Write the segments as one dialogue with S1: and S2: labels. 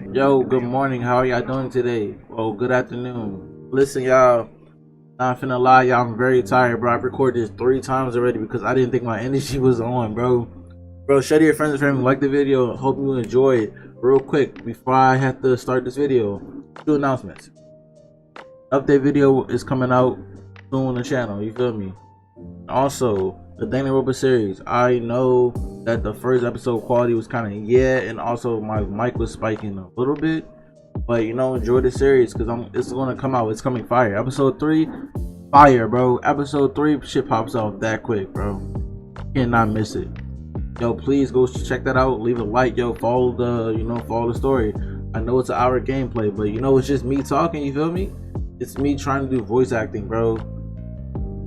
S1: Yo, good morning. How are y'all doing today? Oh, good afternoon. Listen, y'all, not finna lie, y'all, I'm very tired, bro. I've recorded this 3 times already because I didn't think my energy was on, bro. Bro, share to your friends and family, like the video. Hope you enjoy it. Real quick, before I have to start this video, 2 announcements. Update video is coming out soon on the channel, you feel me? Also, the Dana Roper series. I know that the first episode quality was kind of and also my mic was spiking a little bit, but you know, enjoy the series because it's gonna come out. It's coming fire. Episode 3, fire, bro. Episode 3, shit pops off that quick, bro. Cannot miss it. Yo, please go check that out. Leave a like, yo. Follow the story. I know it's an hour gameplay, but you know, it's just me talking. You feel me? It's me trying to do voice acting, bro.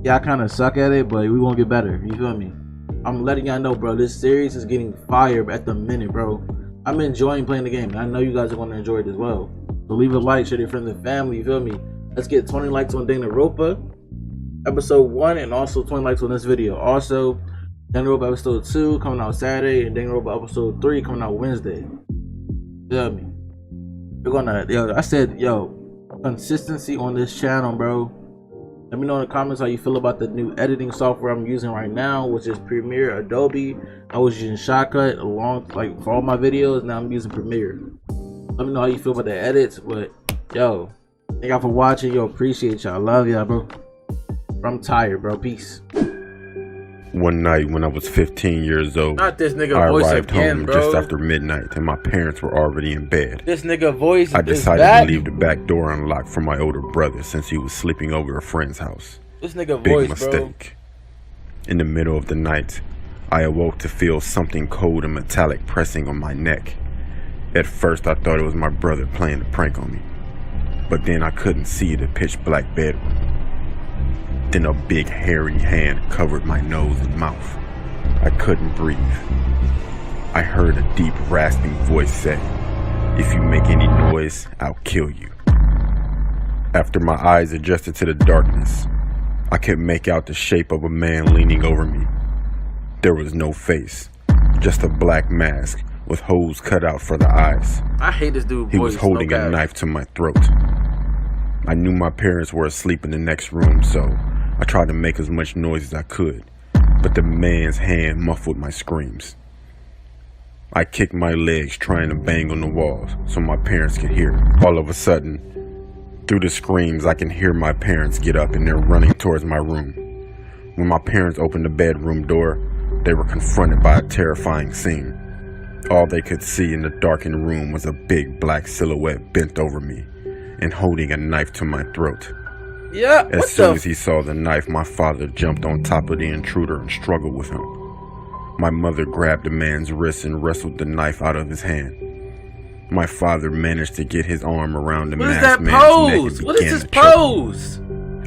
S1: Yeah, I kind of suck at it, but we won't get better. You feel me? I'm letting y'all know, bro. This series is getting fire at the minute, bro. I'm enjoying playing the game, and I know you guys are going to enjoy it as well. So leave a like, share to your friends and family. You feel me? Let's get 20 likes on Dana Roper episode 1, and also 20 likes on this video. Also, Dana Roper episode 2 coming out Saturday, and Dana Roper episode 3 coming out Wednesday. You feel me? We're gonna, I said, consistency on this channel, bro. Let me know in the comments how you feel about the new editing software I'm using right now, which is Premiere, Adobe. I was using Shotcut for all my videos. Now I'm using Premiere. Let me know how you feel about the edits. But yo, thank y'all for watching. Yo, appreciate y'all. Love y'all, bro. I'm tired, bro. Peace.
S2: One night when I was 15 years old,
S1: not this nigga
S2: I
S1: voice
S2: arrived
S1: again,
S2: home
S1: bro.
S2: just after midnight and my parents were already in bed.
S1: This nigga voice
S2: I decided to leave the back door unlocked for my older brother since he was sleeping over a friend's house.
S1: This nigga
S2: Big
S1: voice,
S2: mistake. Bro. In the middle of the night, I awoke to feel something cold and metallic pressing on my neck. At first I thought it was my brother playing a prank on me, but then I couldn't see the pitch black bedroom. Then a big hairy hand covered my nose and mouth. I couldn't breathe. I heard a deep rasping voice say, "If you make any noise, I'll kill you." After my eyes adjusted to the darkness, I could make out the shape of a man leaning over me. There was no face, just a black mask with holes cut out for the eyes.
S1: I hate this dude.
S2: He was holding a knife to my throat. I knew my parents were asleep in the next room, so I tried to make as much noise as I could, but the man's hand muffled my screams. I kicked my legs trying to bang on the walls so my parents could hear. All of a sudden, through the screams, I can hear my parents get up and they're running towards my room. When my parents opened the bedroom door, they were confronted by a terrifying scene. All they could see in the darkened room was a big black silhouette bent over me and holding a knife to my throat.
S1: Yeah.
S2: As soon as he saw the knife, my father jumped on top of the intruder and struggled with him. My mother grabbed the man's wrist and wrestled the knife out of his hand. My father managed to get his arm around the masked man's neck and began
S1: What is this
S2: to choke
S1: pose?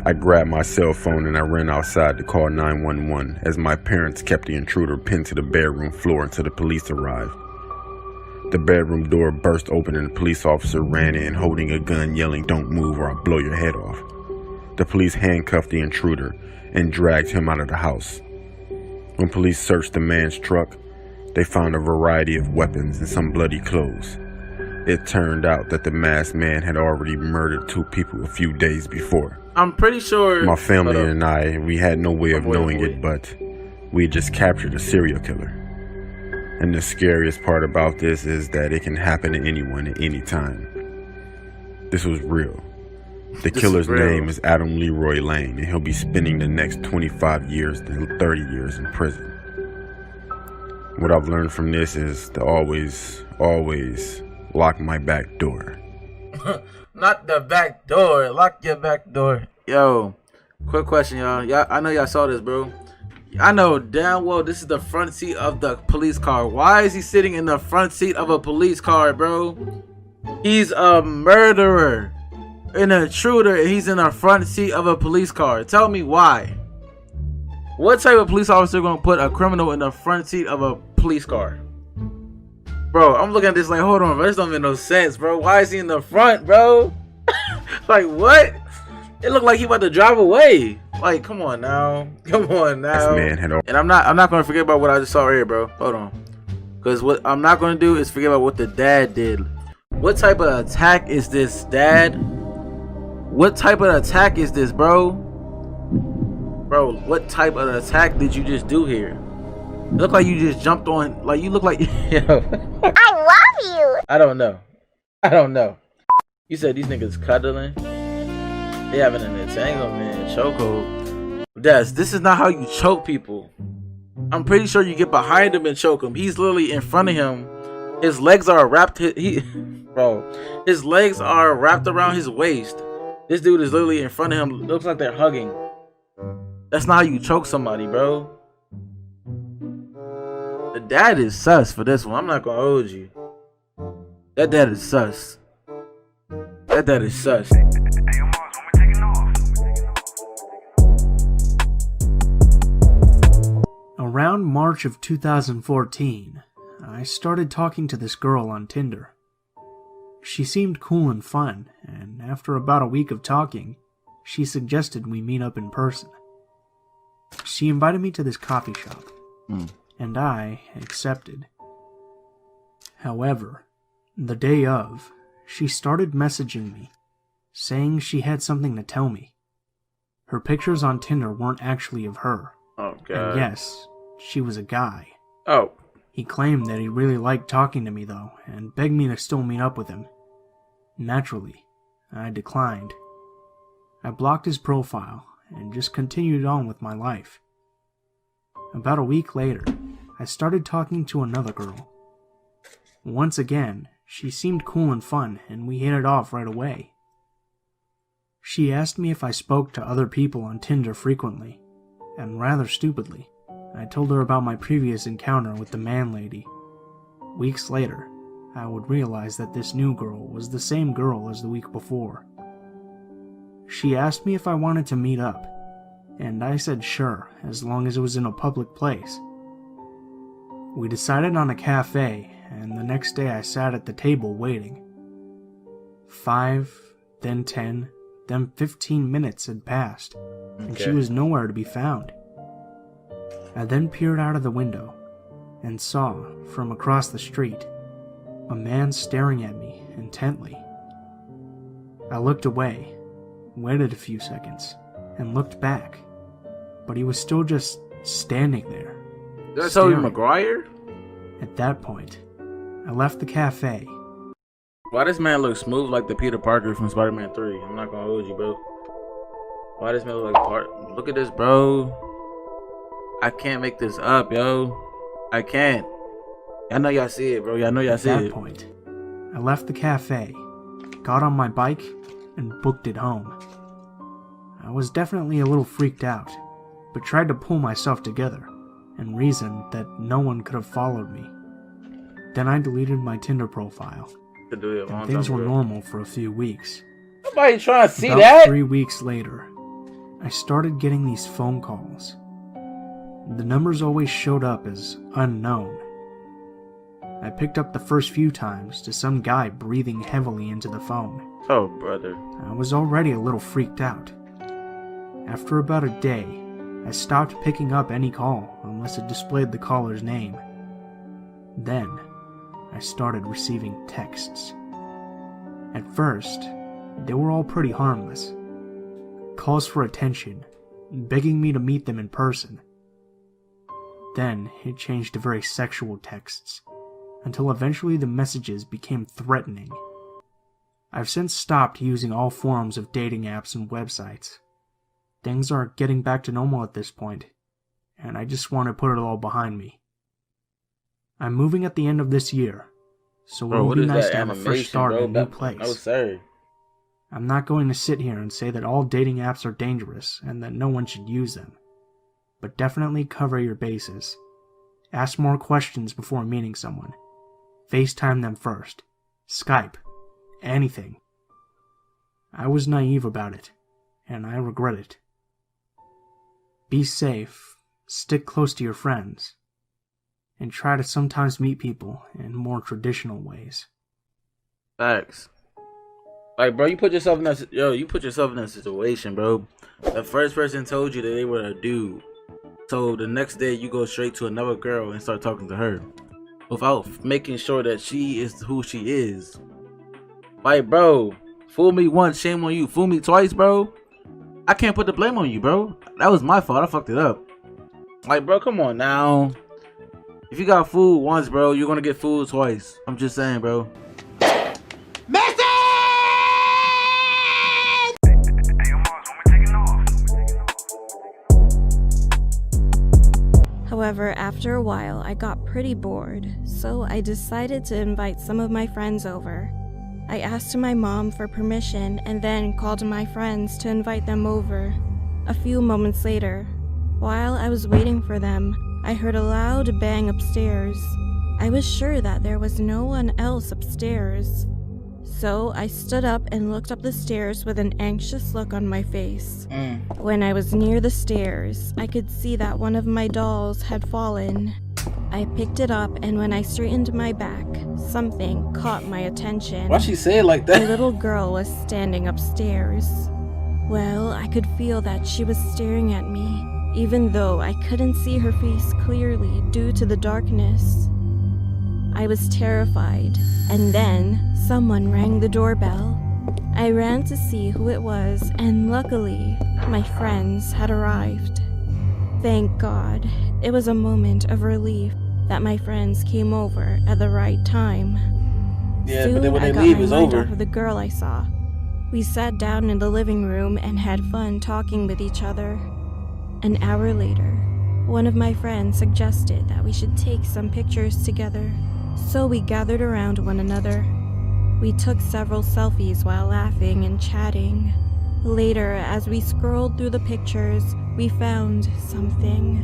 S2: I grabbed my cell phone and I ran outside to call 911 as my parents kept the intruder pinned to the bedroom floor until the police arrived. The bedroom door burst open and the police officer ran in holding a gun, yelling, "Don't move or I'll blow your head off." The police handcuffed the intruder and dragged him out of the house. When police searched the man's truck, they found a variety of weapons and some bloody clothes. It turned out that the masked man had already murdered 2 people a few days before.
S1: I'm pretty sure
S2: my family and I, we had no way of knowing it, but we had just captured a serial killer. And the scariest part about this is that it can happen to anyone at any time. This was real. The killer's name is Adam Leroy Lane, and he'll be spending the next 25 years to 30 years in prison. What I've learned from this is to always lock my back door.
S1: Not the back door. Lock your back door. Yo, quick question, y'all. I know y'all saw this, bro. I know damn well this is the front seat of the police car. Why is he sitting in the front seat of a police car, bro? He's a murderer, an intruder, and he's in the front seat of a police car. Tell me why. What type of police officer gonna put a criminal in the front seat of a police car? Bro, I'm looking at this like, hold on, bro. This don't make no sense, bro. Why is he in the front, bro? Like, what? It looked like he about to drive away. Like, come on now. Come on now. And I'm not gonna forget about what I just saw right here, bro. Hold on. Because what I'm not gonna do is forget about what the dad did. What type of attack is this, Dad? What type of attack is this, bro? Bro, what type of attack did you just do here? It look like you just jumped on, like you look like, yo.
S3: I love you.
S1: I don't know. I don't know. You said these niggas cuddling? They having an entanglement, chokehold. Des, this is not how you choke people. I'm pretty sure you get behind him and choke him. He's literally in front of him. His legs are wrapped. Bro, his legs are wrapped around his waist. This dude is literally in front of him. Looks like they're hugging. That's not how you choke somebody, bro. The dad is sus for this one. I'm not gonna hold you. That dad is sus. That dad is sus.
S4: Around March of 2014, I started talking to this girl on Tinder. She seemed cool and fun, and after about a week of talking, she suggested we meet up in person. She invited me to this coffee shop, and I accepted. However, the day of, she started messaging me, saying she had something to tell me. Her pictures on Tinder weren't actually of her.
S1: Oh, God.
S4: And yes, she was a guy.
S1: Oh.
S4: He claimed that he really liked talking to me though, and begged me to still meet up with him. Naturally, I declined. I blocked his profile and just continued on with my life. About a week later, I started talking to another girl. Once again, she seemed cool and fun, and we hit it off right away. She asked me if I spoke to other people on Tinder frequently, and rather stupidly, I told her about my previous encounter with the man lady. Weeks later, I would realize that this new girl was the same girl as the week before. She asked me if I wanted to meet up, and I said sure, as long as it was in a public place. We decided on a cafe, and the next day I sat at the table waiting. 5, then 10, then 15 minutes had passed, and she was nowhere to be found. I then peered out of the window and saw, from across the street, a man staring at me intently. I looked away, waited a few seconds, and looked back, but he was still just standing there.
S1: That's Tobey Maguire?
S4: At that point, I left the cafe.
S1: Why this man look smooth like the Peter Parker from Spider-Man 3? I'm not gonna hold you, bro. Why this man look like Look at this, bro. I can't make this up, yo. I can't. I know y'all see it, bro. Y'all know y'all see it.
S4: At that point, I left the cafe, got on my bike, and booked it home. I was definitely a little freaked out, but tried to pull myself together and reasoned that no one could have followed me. Then I deleted my Tinder profile, and things were normal for a few weeks.
S1: Nobody trying to see
S4: About
S1: that.
S4: 3 weeks later, I started getting these phone calls. The numbers always showed up as unknown. I picked up the first few times to some guy breathing heavily into the phone.
S1: Oh, brother.
S4: I was already a little freaked out. After about a day, I stopped picking up any call unless it displayed the caller's name. Then, I started receiving texts. At first, they were all pretty harmless. Calls for attention, begging me to meet them in person. Then, it changed to very sexual texts, until eventually the messages became threatening. I've since stopped using all forms of dating apps and websites. Things are getting back to normal at this point, and I just want to put it all behind me. I'm moving at the end of this year, so it would be nice to have a fresh start in a new place.
S1: No, sir.
S4: I'm not going to sit here and say that all dating apps are dangerous and that no one should use them, but definitely cover your bases. Ask more questions before meeting someone. FaceTime them first. Skype. Anything. I was naive about it, and I regret it. Be safe, stick close to your friends, and try to sometimes meet people in more traditional ways.
S1: Facts. Like, bro, you put yourself in that situation, bro. The first person told you that they were a dude. So the next day you go straight to another girl and start talking to her without making sure that she is who she is. Like, bro, fool me once, shame on you. Fool me twice, bro. I can't put the blame on you, bro. That was my fault. I fucked it up. Like, bro, come on now. If you got fooled once, bro, you're gonna get fooled twice. I'm just saying, bro.
S5: However, after a while, I got pretty bored, so I decided to invite some of my friends over. I asked my mom for permission and then called my friends to invite them over. A few moments later, while I was waiting for them, I heard a loud bang upstairs. I was sure that there was no one else upstairs. So I stood up and looked up the stairs with an anxious look on my face. When I was near the stairs, I could see that one of my dolls had fallen. I picked it up, and when I straightened my back, something caught my attention.
S1: Why'd she say it like that?
S5: A little girl was standing upstairs. Well, I could feel that she was staring at me, even though I couldn't see her face clearly due to the darkness. I was terrified, and then someone rang the doorbell. I ran to see who it was, and luckily, my friends had arrived. Thank God, it was a moment of relief that my friends came over at the right time.
S1: Yeah,
S5: Soon,
S1: but then when
S5: I
S1: they
S5: got
S1: leave,
S5: my
S1: it's
S5: mind
S1: over.
S5: off of the girl I saw. We sat down in the living room and had fun talking with each other. An hour later, one of my friends suggested that we should take some pictures together. So we gathered around one another. We took several selfies while laughing and chatting. Later, as we scrolled through the pictures, we found something.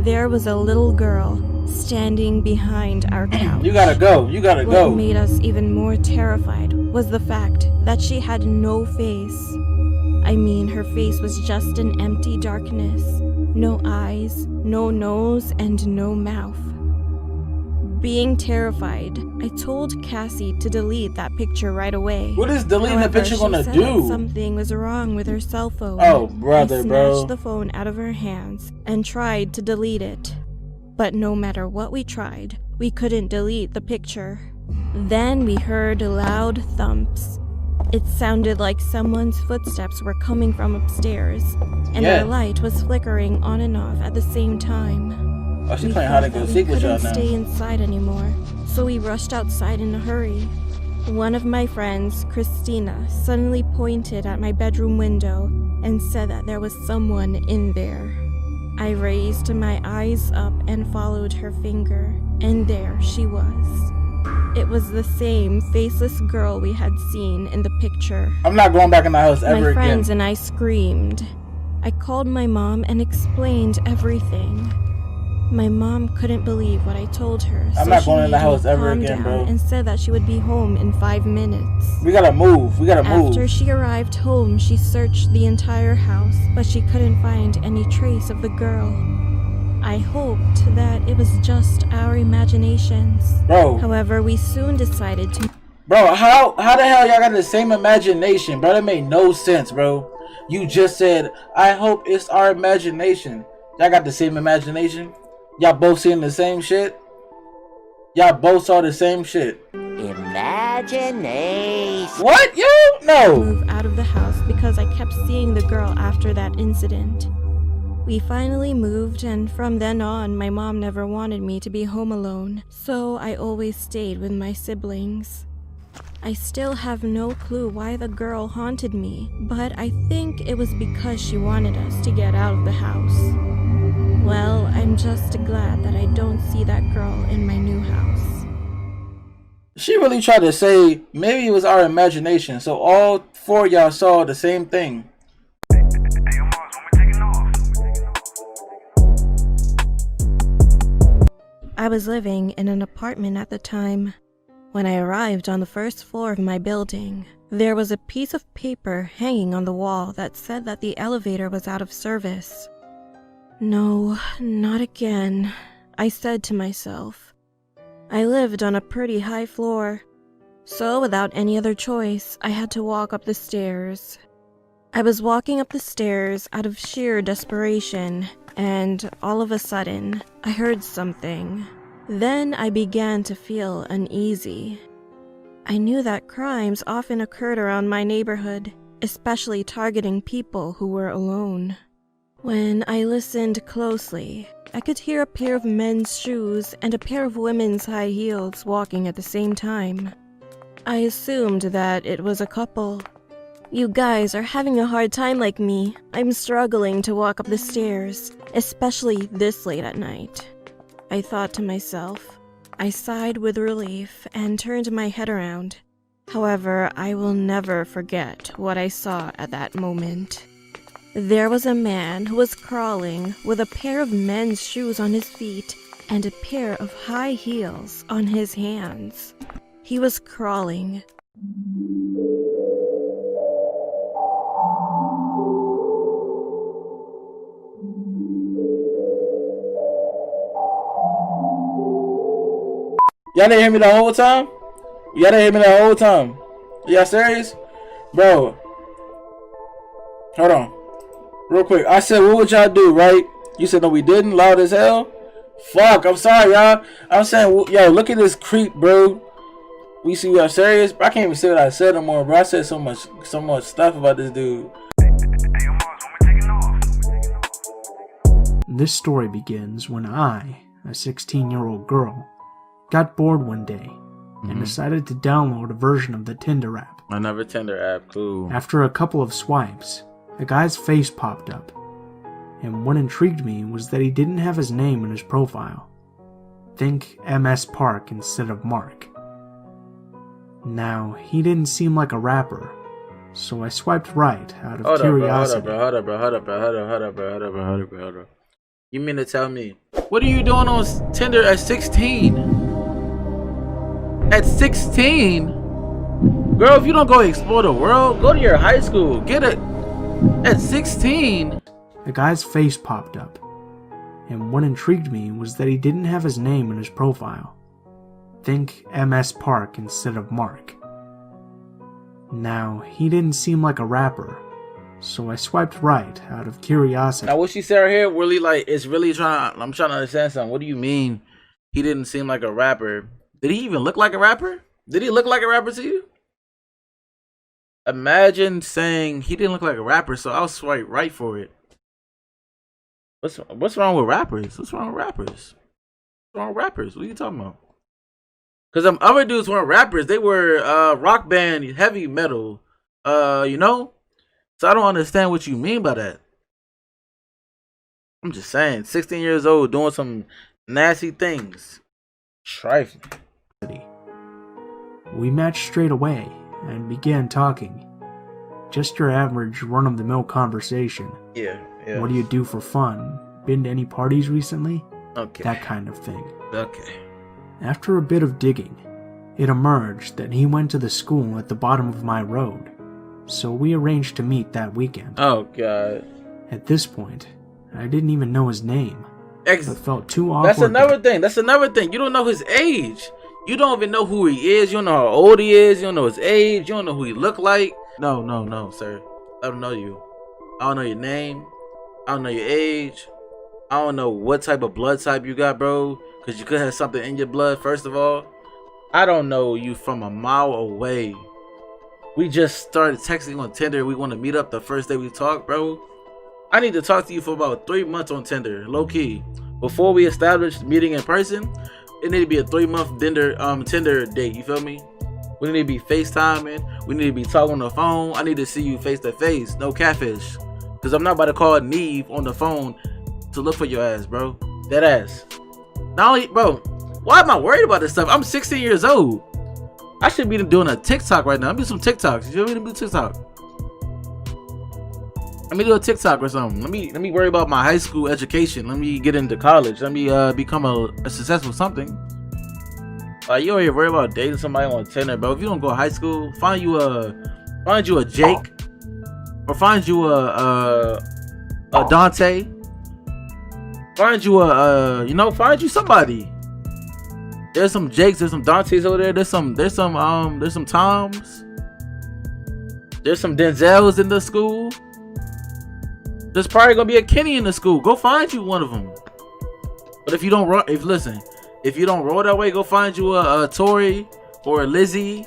S5: There was a little girl standing behind our couch.
S1: You gotta go. You gotta
S5: What
S1: go.
S5: made us even more terrified was the fact that she had no face. I mean, her face was just an empty darkness. No eyes, no nose, and no mouth. Being terrified, I told Cassie to delete that picture right away.
S1: What is deleting the
S5: However,
S1: picture
S5: she
S1: gonna
S5: said
S1: do?
S5: that something was wrong with her cell phone.
S1: Oh, brother,
S5: I
S1: bro.
S5: snatched the phone out of her hands and tried to delete it. But no matter what we tried, we couldn't delete the picture. Then we heard loud thumps. It sounded like someone's footsteps were coming from upstairs, and
S1: Yeah.
S5: their light was flickering on and off at the same time.
S1: Oh, she's
S5: We
S1: playing hide and
S5: thought
S1: go
S5: that
S1: seek
S5: we
S1: with y'all
S5: couldn't
S1: now.
S5: stay inside anymore, so we rushed outside in a hurry. One of my friends, Christina, suddenly pointed at my bedroom window and said that there was someone in there. I raised my eyes up and followed her finger, and there she was. It was the same faceless girl we had seen in the picture.
S1: I'm not going back in the house ever
S5: My
S1: again.
S5: friends and I screamed. I called my mom and explained everything. My mom couldn't believe what I told her,
S1: I'm
S5: so
S1: not
S5: she
S1: going in the
S5: made me
S1: house ever
S5: calm
S1: again,
S5: down
S1: bro.
S5: and said that she would be home in 5 minutes.
S1: We gotta move. We gotta move.
S5: After she arrived home, she searched the entire house, but she couldn't find any trace of the girl. I hoped that it was just our imaginations.
S1: Bro.
S5: However, we soon decided to
S1: Bro, how the hell y'all got the same imagination, bro? That made no sense, bro. You just said, I hope it's our imagination. Y'all got the same imagination? Y'all both seeing the same shit? Y'all both saw the same shit.
S3: Imagination.
S1: What, yo? No.
S5: move out of the house because I kept seeing the girl after that incident. We finally moved, and from then on, my mom never wanted me to be home alone, so I always stayed with my siblings. I still have no clue why the girl haunted me, but I think it was because she wanted us to get out of the house. Well, I'm just glad that I don't see that girl in my new house.
S1: She really tried to say maybe it was our imagination, so all four of y'all saw the same thing.
S5: I was living in an apartment at the time. When I arrived on the first floor of my building, there was a piece of paper hanging on the wall that said that the elevator was out of service. No, not again, I said to myself. I lived on a pretty high floor, so without any other choice, I had to walk up the stairs. I was walking up the stairs out of sheer desperation, and all of a sudden, I heard something. Then I began to feel uneasy. I knew that crimes often occurred around my neighborhood, especially targeting people who were alone. When I listened closely, I could hear a pair of men's shoes and a pair of women's high heels walking at the same time. I assumed that it was a couple. You guys are having a hard time like me. I'm struggling to walk up the stairs, especially this late at night. I thought to myself. I sighed with relief and turned my head around. However, I will never forget what I saw at that moment. There was a man who was crawling with a pair of men's shoes on his feet and a pair of high heels on his hands. He was crawling.
S1: Y'all didn't hear me the whole time? Y'all didn't hear me the whole time? Y'all serious? Bro. Hold on. Real quick. I said, what would y'all do, right? You said, no, we didn't. Loud as hell. Fuck. I'm sorry, y'all. I'm saying, yo, look at this creep, bro. We see y'all serious? I can't even say what I said no more, bro. I said so much stuff about this dude.
S4: This story begins when I, a 16-year-old girl, got bored one day and decided to download a version of the Tinder app.
S1: Another Tinder app, cool.
S4: After a couple of swipes, a guy's face popped up, and what intrigued me was that he didn't have his name in his profile. Think MS Park instead of Mark. Now, he didn't seem like a rapper, so I swiped right out of curiosity.
S1: Hold up. You mean to tell me, what are you doing on Tinder at 16? At 16? Girl, if you don't go explore the world, go to your high school. Get it. At 16?
S4: The guy's face popped up, and what intrigued me was that he didn't have his name in his profile. Think MS Park instead of Mark. Now, he didn't seem like a rapper, so I swiped right out of curiosity.
S1: Now, what she said right here, really, like, it's really I'm trying to understand something. What do you mean he didn't seem like a rapper? Did he even look like a rapper? Did he look like a rapper to you? Imagine saying he didn't look like a rapper, so I'll swipe right for it. What's wrong with rappers? What's wrong with rappers? What's wrong with rappers? What are you talking about? Because them other dudes weren't rappers. They were rock band, heavy metal, you know? So I don't understand what you mean by that. I'm just saying, 16 years old doing some nasty things. Trifling.
S4: We matched straight away and began talking. Just your average run-of-the-mill conversation.
S1: Yeah.
S4: What do you do for fun? Been to any parties recently?
S1: Okay.
S4: That kind of thing.
S1: Okay.
S4: After a bit of digging, it emerged that he went to the school at the bottom of my road, so we arranged to meet that weekend.
S1: Oh, God.
S4: At this point, I didn't even know his name. It felt too awkward.
S1: That's another thing. You don't know his age. You don't even know who he is. You don't know how old he is. You don't know his age. You don't know who he look like. No, sir. I don't know you. I don't know your name. I don't know your age. I don't know what type of blood type you got, bro. Because you could have something in your blood, first of all. I don't know you from a mile away. We just started texting on Tinder. We want to meet up the first day we talk, bro. I need to talk to you for about 3 months on Tinder, low key. Before we establish meeting in person, it need to be a 3-month Tinder date. You feel me? We need to be FaceTiming. We need to be talking on the phone. I need to see you face to face, no catfish. Cause I'm not about to call Neve on the phone to look for your ass, bro. That ass. Not only, bro. Why am I worried about this stuff? I'm 16 years old. I should be doing a TikTok right now. I'm doing some TikToks. You feel me? Do TikTok. Let me do a TikTok or something. Let me worry about my high school education. Let me get into college. Let me become a successful something. You ain't worry about dating somebody on Tinder, bro. If you don't go to high school, find you a Jake, or find you a Dante. Find you find you somebody. There's some Jakes, there's some Dantes over there. There's some Toms. There's some Denzels in the school. There's probably gonna be a Kenny in the school. Go find you one of them. But if you don't roll that way, go find you a Tori or a Lizzie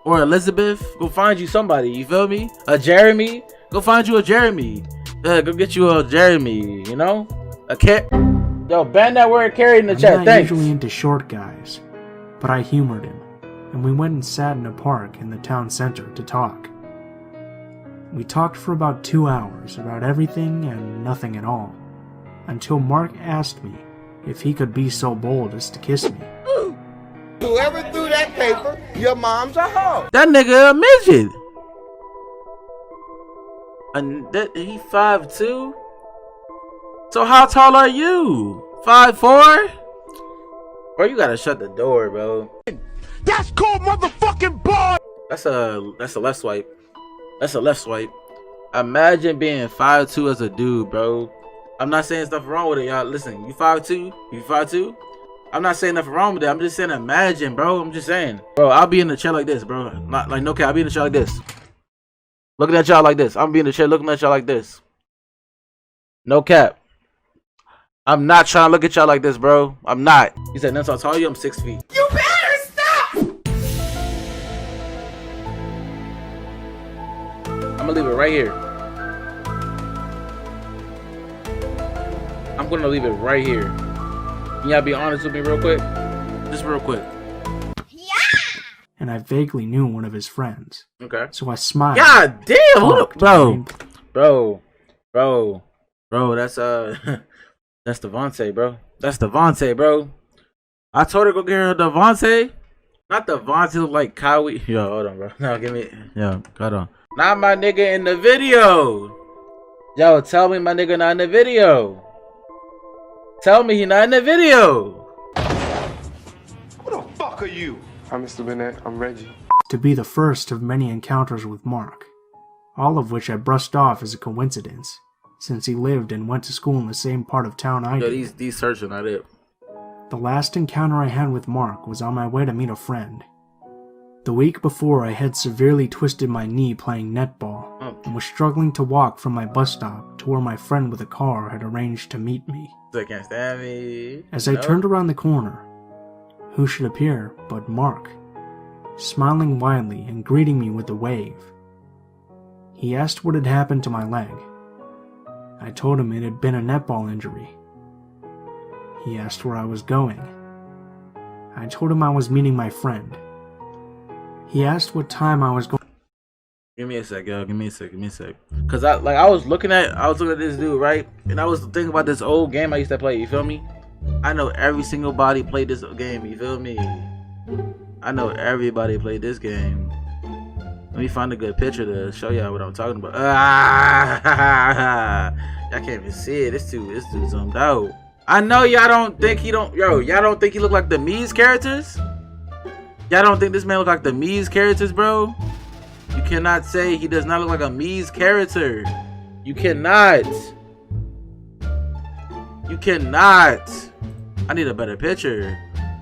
S1: or Elizabeth. Go find you somebody. You feel me? A Jeremy. Go find you a Jeremy. Go get you a Jeremy. You know, a cat. Yo, ban that word Carrie in the chat.
S4: I'm not
S1: Thanks.
S4: usually into short guys, but I humored him, and we went and sat in a park in the town center to talk. We talked for about 2 hours about everything and nothing at all, until Mark asked me if he could be so bold as to kiss me.
S6: Whoever threw that paper, your mom's a hoe.
S1: That nigga a midget. And that he 5'2". So how tall are you? 5'4"? Bro, you gotta shut the door, bro.
S6: That's called motherfucking boy.
S1: That's a left swipe. That's a left swipe. Imagine being 5'2" as a dude, bro. I'm not saying stuff wrong with it, y'all. Listen, you 5'2"? You 5'2"? I'm not saying nothing wrong with it. I'm just saying imagine, bro. I'm just saying. Bro, I'll be in the chair like this, bro. Not like no cap, I'll be in the chair like this. Looking at y'all like this. I'm be in the chair looking at y'all like this. No cap. I'm not trying to look at y'all like this, bro. I'm not. He said, that's how tall you. I'm 6 feet.
S6: You better stop.
S1: I'm gonna leave it right here. I'm gonna leave it right here. Can y'all be honest with me real quick? Just real quick.
S4: And I vaguely knew one of his friends,
S1: Okay.
S4: so I smiled.
S1: God damn,
S4: Fucked,
S1: bro.
S4: man.
S1: Bro, that's that's Devontae, bro. That's Devontae, bro. I told her go get her Devontae. Not Devontae, look like Kawhi. Yo, hold on, bro. No, give me. Yo, hold on. Not my nigga in the video. Yo, tell me my nigga not in the video. Tell me he not in the video.
S6: Who the fuck are you?
S7: Hi, Mr. Bennett. I'm Reggie.
S4: To be the first of many encounters with Mark, all of which I brushed off as a coincidence, since he lived and went to school in the same part of town I
S1: Yo,
S4: did.
S1: these searching not it.
S4: The last encounter I had with Mark was on my way to meet a friend. The week before, I had severely twisted my knee playing netball and was struggling to walk from my bus stop to where my friend with a car had arranged to meet me.
S1: They can't stand me.
S4: As I turned around the corner, who should appear but Mark, smiling widely and greeting me with a wave. He asked what had happened to my leg. I told him it had been a netball injury. He asked where I was going. I told him I was meeting my friend. He asked what time I was going.
S1: Give me a sec, yo. Give me a sec. Cause I was looking at this dude, right? And I was thinking about this old game I used to play, you feel me? I know every single body played this game, you feel me? I know everybody played this game. Let me find a good picture to show y'all what I'm talking about. Y'all can't even see it. This dude zoomed out. I know y'all don't think y'all don't think he look like the Mii's characters? Y'all don't think this man look like the Mii's characters, bro? You cannot say he does not look like a Mii's character. You cannot. You cannot. I need a better picture.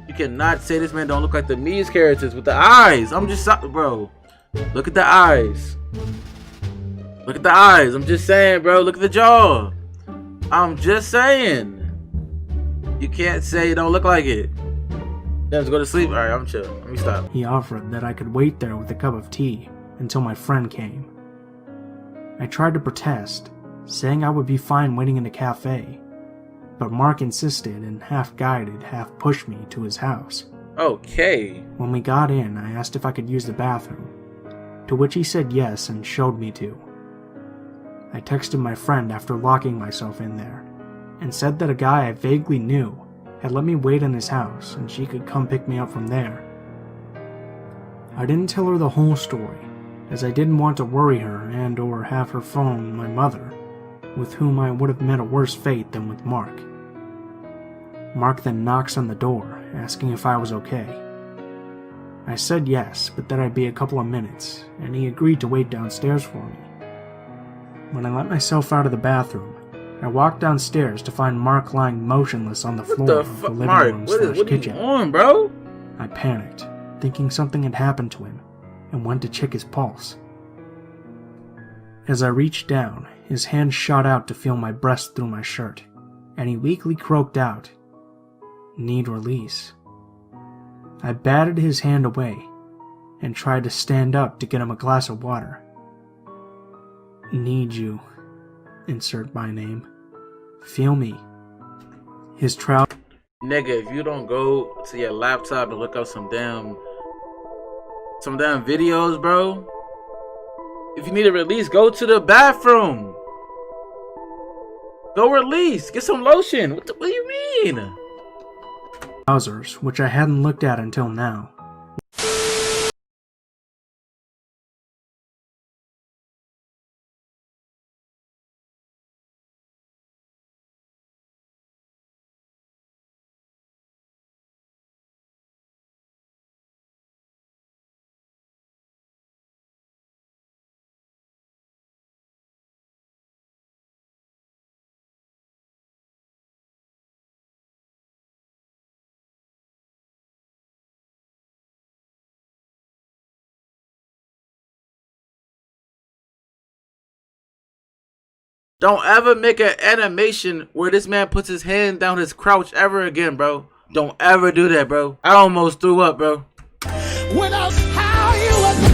S1: You cannot say this man don't look like the Mii's characters with the eyes. I'm just, bro. Look at the eyes. Look at the eyes. I'm just saying, bro. Look at the jaw. I'm just saying. You can't say you don't look like it. Let's go to sleep. All right, I'm chill. Let me stop.
S4: He offered that I could wait there with a cup of tea until my friend came. I tried to protest, saying I would be fine waiting in a cafe, but Mark insisted and half guided, half pushed me to his house.
S1: Okay.
S4: When we got in, I asked if I could use the bathroom, to which he said yes and showed me to. I texted my friend after locking myself in there, and said that a guy I vaguely knew had let me wait in his house and she could come pick me up from there. I didn't tell her the whole story, as I didn't want to worry her and or have her phone my mother, with whom I would have met a worse fate than with Mark. Mark then knocks on the door, asking if I was okay. I said yes, but that I'd be a couple of minutes, and he agreed to wait downstairs for me. When I let myself out of the bathroom, I walked downstairs to find Mark lying motionless on the floor of the living room slash kitchen.
S1: What are you on, bro?
S4: I panicked, thinking something had happened to him, and went to check his pulse. As I reached down, his hand shot out to feel my breast through my shirt, and he weakly croaked out, "Need release." I batted his hand away, and tried to stand up to get him a glass of water. Need you. Insert by name. Feel me. His trout.
S1: Nigga, if you don't go to your laptop and look up some damn videos, bro. If you need a release, go to the bathroom. Go release. Get some lotion. What do you mean?
S4: Trousers, which I hadn't looked at until now.
S1: Don't ever make an animation where this man puts his hand down his crouch ever again, bro. Don't ever do that, bro. I almost threw up, bro.
S6: When I was how you was